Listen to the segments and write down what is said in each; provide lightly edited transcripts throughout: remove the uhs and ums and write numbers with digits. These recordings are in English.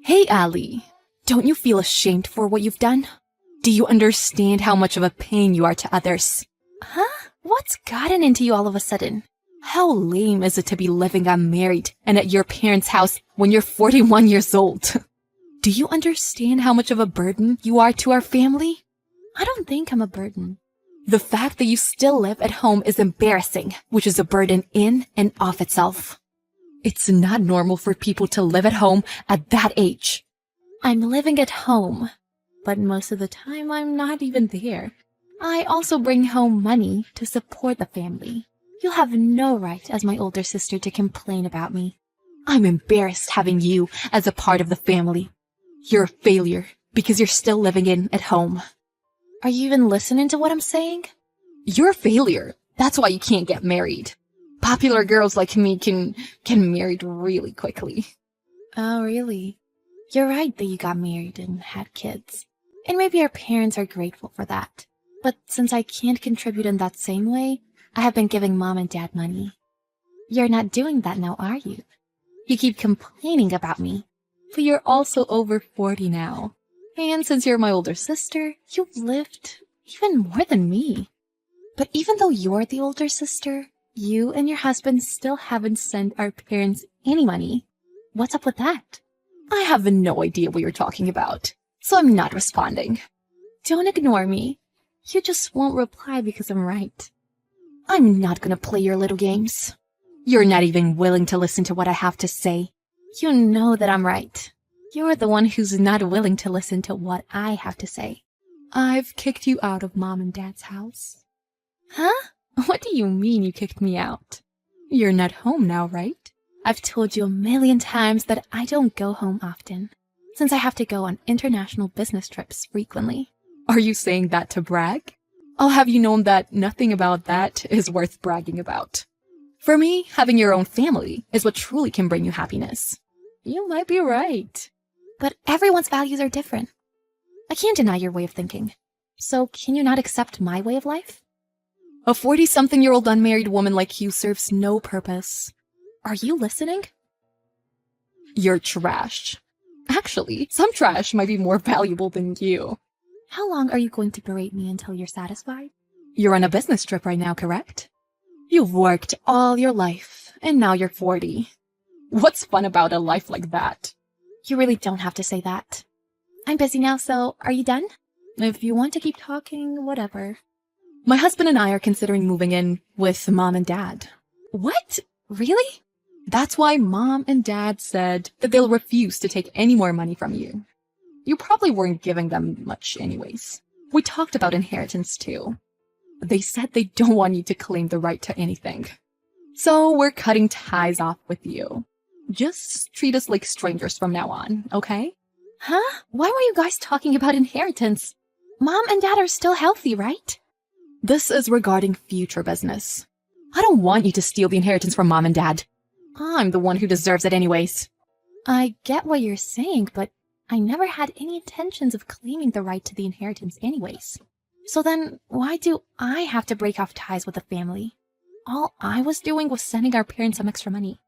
Hey, Ali. Don't you feel ashamed for what you've done? Do you understand how much of a pain you are to others? Huh? What's gotten into you all of a sudden? How lame is it to be living unmarried and at your parents' house when you're 41 years old? Do you understand how much of a burden you are to our family? I don't think I'm a burden. The fact that you still live at home is embarrassing, which is a burden in and of itself. It's not normal for people to live at home at that age. I'm living at home, but most of the time I'm not even there. I also bring home money to support the family. You have no right as my older sister to complain about me. I'm embarrassed having you as a part of the family. You're a failure because you're still living in at home. Are you even listening to what I'm saying? You're a failure. That's why you can't get married. Popular girls like me can get married really quickly. Oh, really? You're right that you got married and had kids. And maybe our parents are grateful for that. But since I can't contribute in that same way, I have been giving mom and dad money. You're not doing that now, are you? You keep complaining about me, but you're also over 40 now. And since you're my older sister, you've lived even more than me. But even though you're the older sister, you and your husband still haven't sent our parents any money. What's up with that? I have no idea what you're talking about, so I'm not responding. Don't ignore me. You just won't reply because I'm right. I'm not gonna play your little games. You're not even willing to listen to what I have to say. You know that I'm right. You're the one who's not willing to listen to what I have to say. I've kicked you out of mom and dad's house. Huh? What do you mean you kicked me out? You're not home now, right? I've told you a million times that I don't go home often, since I have to go on international business trips frequently. Are you saying that to brag? I'll have you known that nothing about that is worth bragging about. For me, having your own family is what truly can bring you happiness. You might be right. But everyone's values are different. I can't deny your way of thinking. So can you not accept my way of life? A 40-something-year-old unmarried woman like you serves no purpose. Are you listening? You're trash. Actually, some trash might be more valuable than you. How long are you going to berate me until you're satisfied? You're on a business trip right now, correct? You've worked all your life, and now you're 40. What's fun about a life like that? You really don't have to say that. I'm busy now, so are you done? If you want to keep talking, whatever. My husband and I are considering moving in with mom and dad. What? Really? That's why mom and dad said that they'll refuse to take any more money from you. You probably weren't giving them much anyways. We talked about inheritance too. They said they don't want you to claim the right to anything. So we're cutting ties off with you. Just treat us like strangers from now on, okay? Huh? Why were you guys talking about inheritance? Mom and dad are still healthy, right? This is regarding future business. I don't want you to steal the inheritance from mom and dad. I'm the one who deserves it anyways. I get what you're saying, but I never had any intentions of claiming the right to the inheritance anyways. So then, why do I have to break off ties with the family? All I was doing was sending our parents some extra money.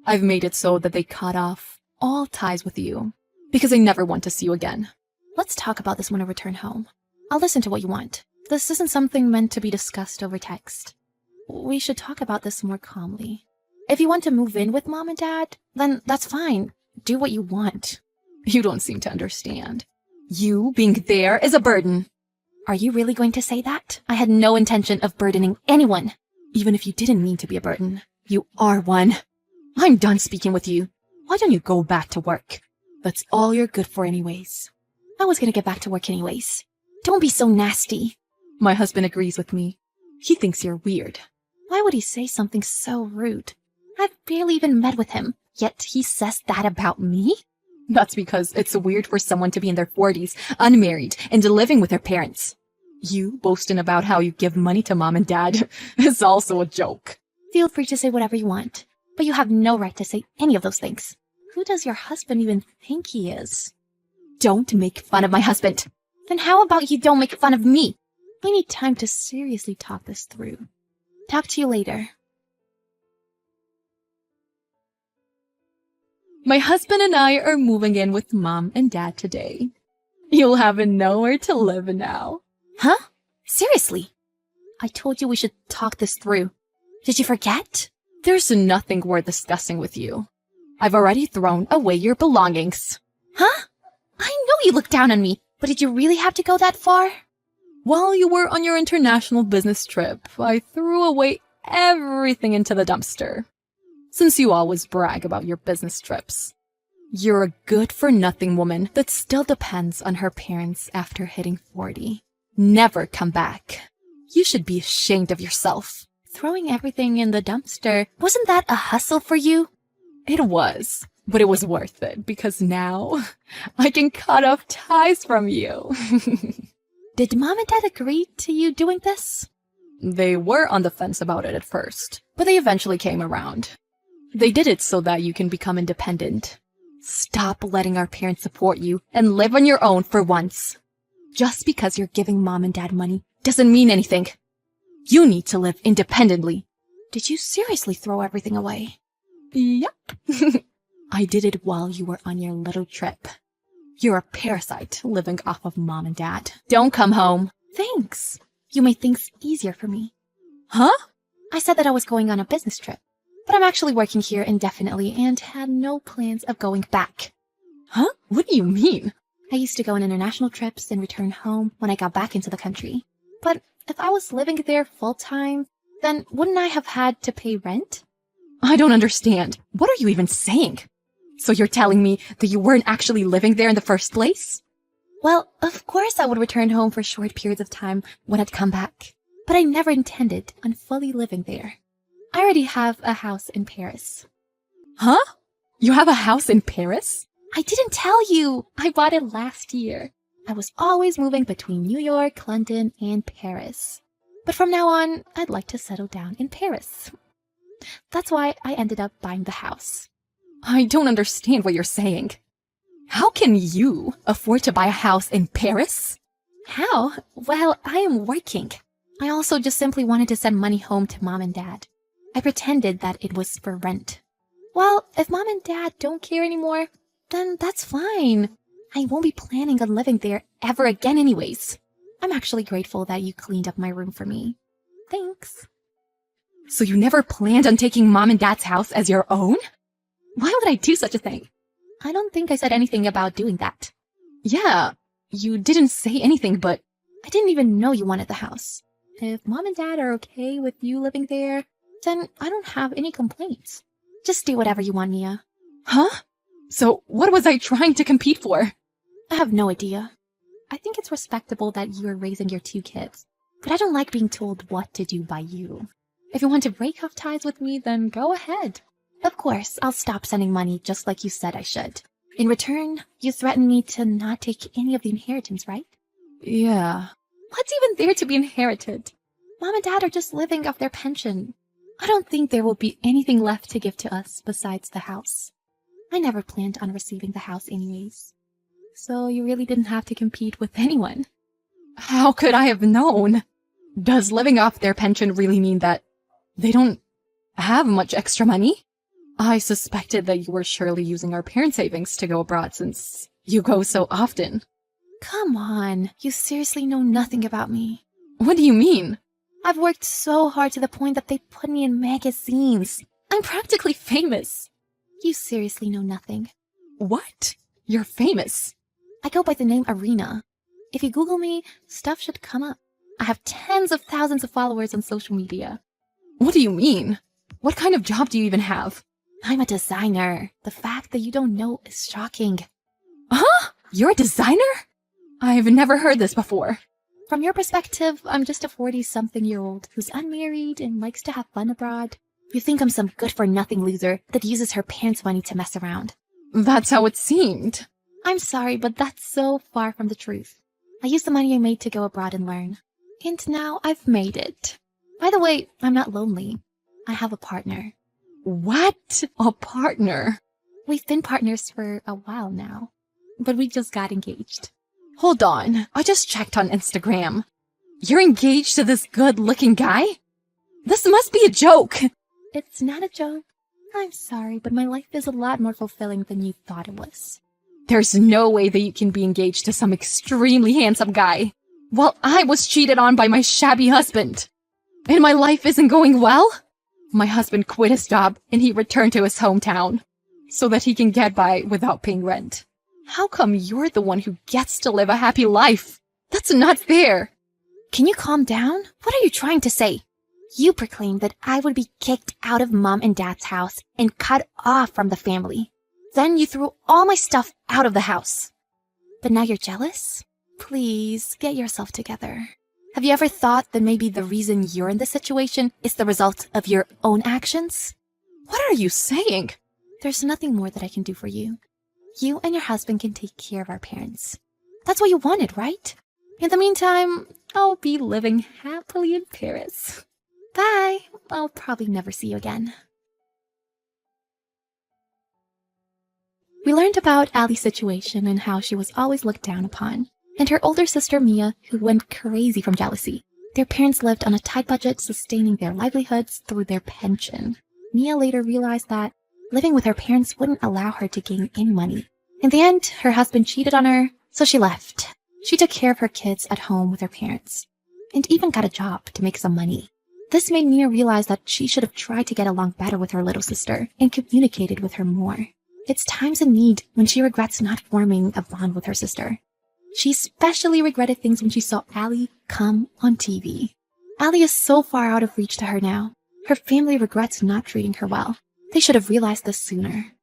I've made it so that they cut off all ties with you, because they never want to see you again. Let's talk about this when I return home. I'll listen to what you want. This isn't something meant to be discussed over text. We should talk about this more calmly. If you want to move in with mom and dad, then that's fine. Do what you want. You don't seem to understand. You being there is a burden. Are you really going to say that? I had no intention of burdening anyone. Even if you didn't mean to be a burden, you are one. I'm done speaking with you. Why don't you go back to work? That's all you're good for anyways. I was gonna get back to work anyways. Don't be so nasty. My husband agrees with me. He thinks you're weird. Why would he say something so rude? I've barely even met with him, yet he says that about me? That's because it's weird for someone to be in their 40s, unmarried, and living with their parents. You boasting about how you give money to mom and dad is also a joke. Feel free to say whatever you want, but you have no right to say any of those things. Who does your husband even think he is? Don't make fun of my husband. Then how about you don't make fun of me? We need time to seriously talk this through. Talk to you later. My husband and I are moving in with Mom and Dad today. You'll have nowhere to live now. Huh? Seriously? I told you we should talk this through. Did you forget? There's nothing worth discussing with you. I've already thrown away your belongings. Huh? I know you looked down on me, but did you really have to go that far? While you were on your international business trip, I threw away everything into the dumpster. Since you always brag about your business trips. You're a good-for-nothing woman that still depends on her parents after hitting 40. Never come back. You should be ashamed of yourself. Throwing everything in the dumpster, wasn't that a hustle for you? It was, but it was worth it because now I can cut off ties from you. Did Mom and Dad agree to you doing this? They were on the fence about it at first, but they eventually came around. They did it so that you can become independent. Stop letting our parents support you and live on your own for once. Just because you're giving Mom and Dad money doesn't mean anything. You need to live independently. Did you seriously throw everything away? Yep. I did it while you were on your little trip. You're a parasite living off of Mom and Dad. Don't come home. Thanks. You made things easier for me. Huh? I said that I was going on a business trip, but I'm actually working here indefinitely and had no plans of going back. Huh? What do you mean? I used to go on international trips and return home when I got back into the country. But if I was living there full-time, then wouldn't I have had to pay rent? I don't understand. What are you even saying? So you're telling me that you weren't actually living there in the first place? Well, of course I would return home for short periods of time when I'd come back. But I never intended on fully living there. I already have a house in Paris. Huh? You have a house in Paris? I didn't tell you. I bought it last year. I was always moving between New York, London, and Paris. But from now on, I'd like to settle down in Paris. That's why I ended up buying the house. I don't understand what you're saying. How can you afford to buy a house in Paris? How? Well, I am working. I also just simply wanted to send money home to Mom and Dad. I pretended that it was for rent. Well, if Mom and Dad don't care anymore, then that's fine. I won't be planning on living there ever again anyways. I'm actually grateful that you cleaned up my room for me. Thanks. So you never planned on taking Mom and Dad's house as your own? Why would I do such a thing? I don't think I said anything about doing that. Yeah, you didn't say anything, but I didn't even know you wanted the house. If Mom and Dad are okay with you living there, then I don't have any complaints. Just do whatever you want, Mia. Huh? So what was I trying to compete for? I have no idea. I think it's respectable that you are raising your 2 kids, but I don't like being told what to do by you. If you want to break off ties with me, then go ahead. Of course, I'll stop sending money just like you said I should. In return, you threatened me to not take any of the inheritance, right? Yeah. What's even there to be inherited? Mom and Dad are just living off their pension. I don't think there will be anything left to give to us besides the house. I never planned on receiving the house anyways. So you really didn't have to compete with anyone. How could I have known? Does living off their pension really mean that they don't have much extra money? I suspected that you were surely using our parents' savings to go abroad since you go so often. Come on, you seriously know nothing about me. What do you mean? I've worked so hard to the point that they put me in magazines. I'm practically famous. You seriously know nothing. What? You're famous? I go by the name Arena. If you Google me, stuff should come up. I have tens of thousands of followers on social media. What do you mean? What kind of job do you even have? I'm a designer. The fact that you don't know is shocking. Huh? You're a designer? I've never heard this before. From your perspective, I'm just a 40-something-year-old who's unmarried and likes to have fun abroad. You think I'm some good-for-nothing loser that uses her parents' money to mess around. That's how it seemed. I'm sorry, but that's so far from the truth. I used the money I made to go abroad and learn. And now I've made it. By the way, I'm not lonely. I have a partner. What? A partner? We've been partners for a while now, but we just got engaged. Hold on, I just checked on Instagram. You're engaged to this good-looking guy? This must be a joke. It's not a joke. I'm sorry, but my life is a lot more fulfilling than you thought it was. There's no way that you can be engaged to some extremely handsome guy, while I was cheated on by my shabby husband. And my life isn't going well? My husband quit his job and he returned to his hometown so that he can get by without paying rent. How come you're the one who gets to live a happy life? That's not fair. Can you calm down? What are you trying to say? You proclaimed that I would be kicked out of Mom and Dad's house and cut off from the family. Then you threw all my stuff out of the house. But now you're jealous? Please, get yourself together. Have you ever thought that maybe the reason you're in this situation is the result of your own actions? What are you saying? There's nothing more that I can do for you. You and your husband can take care of our parents. That's what you wanted, right? In the meantime, I'll be living happily in Paris. Bye. I'll probably never see you again. We learned about Ali's situation and how she was always looked down upon, and her older sister Mia, who went crazy from jealousy. Their parents lived on a tight budget, sustaining their livelihoods through their pension. Mia later realized that living with her parents wouldn't allow her to gain any money. In the end, her husband cheated on her, so she left. She took care of her kids at home with her parents, and even got a job to make some money. This made Mia realize that she should have tried to get along better with her little sister and communicated with her more. It's times of need when she regrets not forming a bond with her sister. She especially regretted things when she saw Ali come on TV. Ali is so far out of reach to her now. Her family regrets not treating her well. They should have realized this sooner.